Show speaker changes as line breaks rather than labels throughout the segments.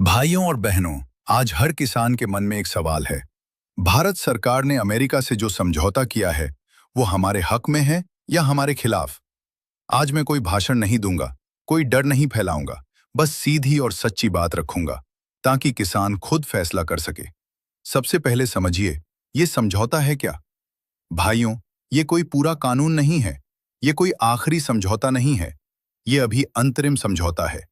भाइयों और बहनों, आज हर किसान के मन में एक सवाल है। भारत सरकार ने अमेरिका से जो समझौता किया है, वो हमारे हक में है या हमारे खिलाफ? आज मैं कोई भाषण नहीं दूंगा, कोई डर नहीं फैलाऊंगा, बस सीधी और सच्ची बात रखूंगा, ताकि किसान खुद फैसला कर सके। सबसे पहले समझिए, ये समझौता है क्या? भाइयों, ये कोई पूरा कानून नहीं है, ये कोई आखिरी समझौता नहीं है, ये अभी अंतरिम समझौता है।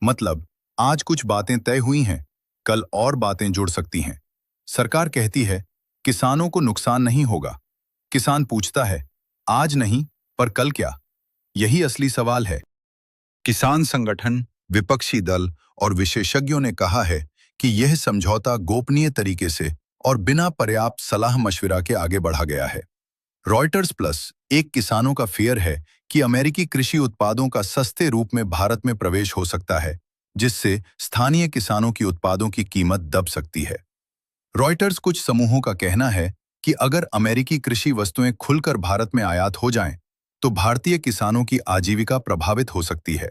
मतलब, आज कुछ बातें तय हुई हैं, कल और बातें जुड़ सकती हैं। सरकार कहती है, किसानों को नुकसान नहीं होगा। किसान पूछता है, आज नहीं, पर कल क्या? यही असली सवाल है। किसान संगठन, विपक्षी दल और विशेषज्ञों ने कहा है कि यह समझौता गोपनीय तरीके से और बिना पर्याप्त सलाह मशविरा के आगे बढ़ा गया है। रॉयटर्स प्लस एक किसानों का फियर है कि अमेरिकी कृषि उत्पादों का सस्ते रूप में भारत में प्रवेश हो सकता है, जिससे स्थानीय किसानों की उत्पादों की कीमत दब सकती है। रॉयटर्स कुछ समूहों का कहना है कि अगर अमेरिकी कृषि वस्तुएं खुलकर भारत में आयात हो जाएं, तो भारतीय किसानों की आजीविका प्रभावित हो सकती है।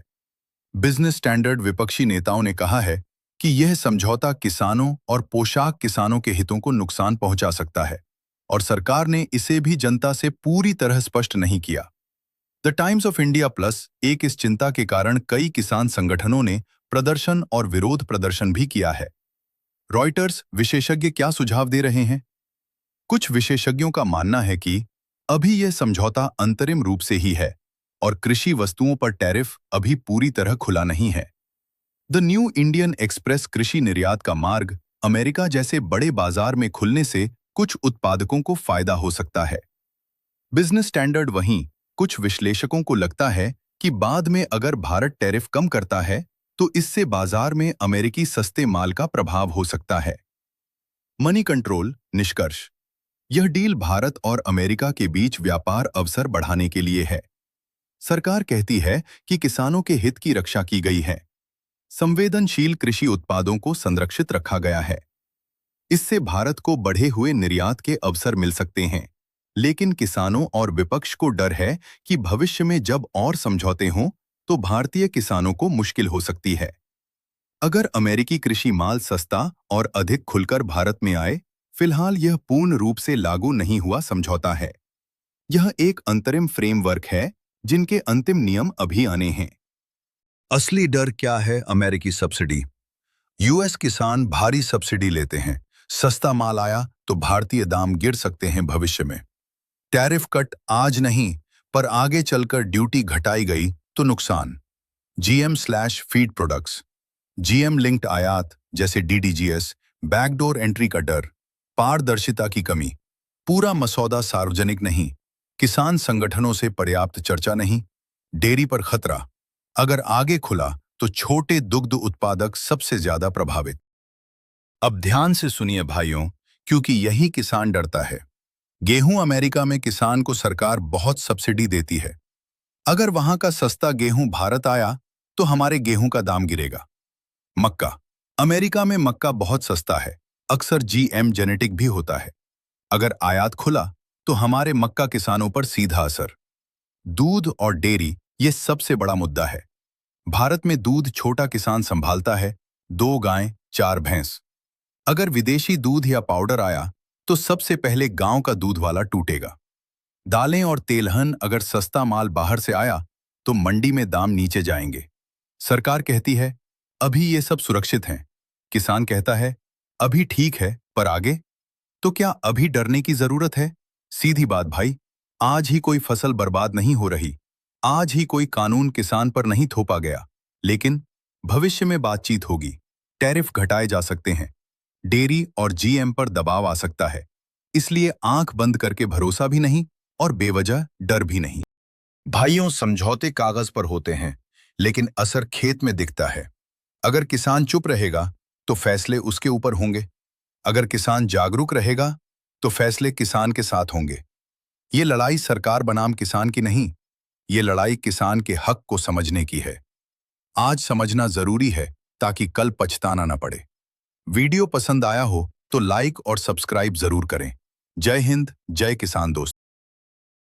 बिजनेस स्टैंडर्ड विपक्षी नेताओं ने कहा है कि यह समझौता किसानों और पोशाक किसानों के हितों को नुकसान पहुंचा सकता है, और सरकार ने इसे भी जनता से पूरी तरह स्पष्ट नहीं किया। The times of India plus एक इस चिंता के कारण कई किसान संगठनों ने प्रदर्शन और विरोध प्रदर्शन भी किया है। रॉयटर्स विशेषज्ञ क्या सुझाव दे रहे हैं? कुछ विशेषज्ञों का मानना है कि अभी यह समझौता अंतरिम रूप से ही है और कृषि वस्तुओं पर टैरिफ अभी पूरी तरह खुला नहीं है। द न्यू इंडियन एक्सप्रेस कृषि निर्यात का मार्ग अमेरिका जैसे बड़े बाजार में खुलने से कुछ उत्पादकों को फायदा हो सकता है। बिजनेस स्टैंडर्ड वहीं कुछ विश्लेषकों को लगता है कि बाद में अगर भारत टैरिफ कम करता है, तो इससे बाजार में अमेरिकी सस्ते माल का प्रभाव हो सकता है। मनी कंट्रोल निष्कर्ष, यह डील भारत और अमेरिका के बीच व्यापार अवसर बढ़ाने के लिए है। सरकार कहती है कि किसानों के हित की रक्षा की गई है। संवेदनशील कृषि उत्पादों को संरक्षित रखा गया है। इससे भारत को बढ़े हुए निर्यात के अवसर मिल सकते हैं। लेकिन किसानों और विपक्ष को डर है कि भविष्य में जब और समझौते हों, तो भारतीय किसानों को मुश्किल हो सकती है। अगर अमेरिकी कृषि माल सस्ता और अधिक खुलकर भारत में आए, फिलहाल यह पूर्ण रूप से लागू नहीं हुआ समझौता है। यह एक अंतरिम फ्रेमवर्क है, जिनके अंतिम नियम अभी आने हैं। असली डर क्या है? अमेरिकी सब्सिडी। यूएस किसान भारी सब्सिडी लेते हैं। सस्ता माल आया तो भारतीय दाम गिर सकते हैं भविष्य में। टैरिफ कट आज नहीं, पर आगे चलकर ड्यूटी घटाई गई तो नुकसान। जीएम/फीड प्रोडक्ट्स, जीएम लिंक्ड आयात जैसे डीडीजीएस, बैकडोर एंट्री का डर, पारदर्शिता की कमी। पूरा मसौदा सार्वजनिक नहीं, किसान संगठनों से पर्याप्त चर्चा नहीं। डेयरी पर खतरा, अगर आगे खुला तो छोटे दुग्ध उत्पादक सबसे ज्यादा प्रभावित। अब ध्यान से सुनिए भाइयों, क्योंकि यही किसान डरता है। गेहूं अमेरिका में किसान को सरकार बहुत सब्सिडी देती है। अगर वहां का सस्ता गेहूं भारत आया, तो हमारे गेहूं का दाम गिरेगा। मक्का, अमेरिका में मक्का बहुत सस्ता है, अक्सर जीएम जेनेटिक भी होता है। अगर आयात खुला, तो हमारे मक्का किसानों पर सीधा असर। दूध और डेयरी, ये सबसे बड़ा मुद्दा है। भारत में दूध छोटा किसान संभालता है, 2 गायें 4 भैंस। अगर विदेशी दूध या पाउडर आया, तो सबसे पहले गांव का दूध वाला टूटेगा। दालें और तेलहन, अगर सस्ता माल बाहर से आया, तो मंडी में दाम नीचे जाएंगे। सरकार कहती है, अभी ये सब सुरक्षित हैं। किसान कहता है, अभी ठीक है, पर आगे? तो क्या अभी डरने की जरूरत है? सीधी बात भाई, आज ही कोई फसल बर्बाद नहीं हो रही, आज ही कोई कानून किसान पर नहीं थोपा गया, लेकिन भविष्य में बातचीत होगी, टैरिफ घटाए जा सकते हैं, डेयरी और जीएम पर दबाव आ सकता है। इसलिए आंख बंद करके भरोसा भी नहीं और बेवजह डर भी नहीं। भाइयों, समझौते कागज पर होते हैं, लेकिन असर खेत में दिखता है। अगर किसान चुप रहेगा, तो फैसले उसके ऊपर होंगे। अगर किसान जागरूक रहेगा, तो फैसले किसान के साथ होंगे। ये लड़ाई सरकार बनाम किसान की नहीं, ये लड़ाई किसान के हक को समझने की है। आज समझना जरूरी है, ताकि कल पछताना न पड़े। वीडियो पसंद आया हो तो लाइक और सब्सक्राइब जरूर करें। जय हिंद, जय किसान दोस्त।